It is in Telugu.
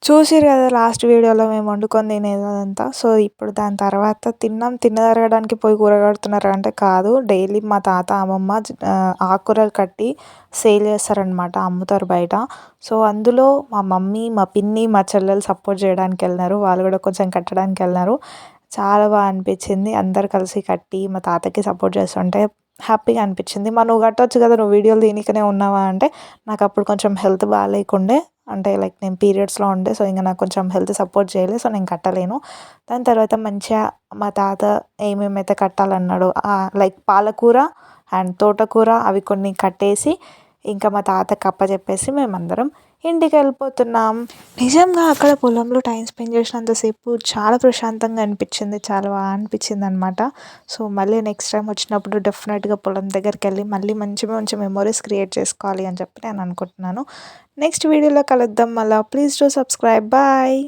చూసిర్రు కదా లాస్ట్ వీడియోలో మేము వండుకొని తినేదంతా. సో, ఇప్పుడు దాని తర్వాత తిన్నదరగడానికి పోయి కూర కడుతున్నారా అంటే కాదు. డైలీ మా తాత, అమ్మమ్మ ఆకుకూరలు కట్టి సేల్ చేస్తారనమాట. అమ్ముతారు బయట. సో, అందులో మా మమ్మీ, మా పిన్ని, మా చెల్లెలు సపోర్ట్ చేయడానికెళ్ళినారు. వాళ్ళు కూడా కొంచెం కట్టడానికెళ్ళినారు. చాలా బాగా అనిపించింది. అందరు కలిసి కట్టి మా తాతకి సపోర్ట్ చేస్తుంటే హ్యాపీగా అనిపించింది. నువ్వు కట్టొచ్చు కదా! నువ్వు వీడియోలు తీయనీకనే ఉన్నావా అంటే నాకప్పుడు కొంచెం హెల్త్ బాలేకుండే. అంటే లైక్ నేను పీరియడ్స్‌లో ఉండే. సో, ఇంక నాకు కొంచెం హెల్త్ సపోర్ట్ చేయలే. సో, నేను కట్టలేను. దాని తర్వాత మంచిగా మా తాత ఏమేమైతే కట్టాలన్నాడో లైక్ పాలకూర అండ్ తోటకూర అవి కొన్ని కట్టేసి ఇంకా మా తాతకి అప్పచెప్పేసి మేమందరం ఇంటికెళ్ళిపోతున్నాం. నిజంగా అక్కడ పొలంలో టైం స్పెండ్ చేసినంత సేపు చాలా ప్రశాంతంగా అనిపించింది. చాలా బాగా అనిపించిందనమాట. సో, మళ్ళీ నెక్స్ట్ టైం వచ్చినప్పుడు డెఫినెట్‌గా పొలం దగ్గరికెళ్ళి మళ్ళీ మంచి మంచి మెమోరీస్ క్రియేట్ చేసుకోవాలి అని చెప్పి నేను అనుకుంటున్నాను. నెక్స్ట్ వీడియోలో కలుద్దాం మళ్ళా. Please do subscribe. బాయ్.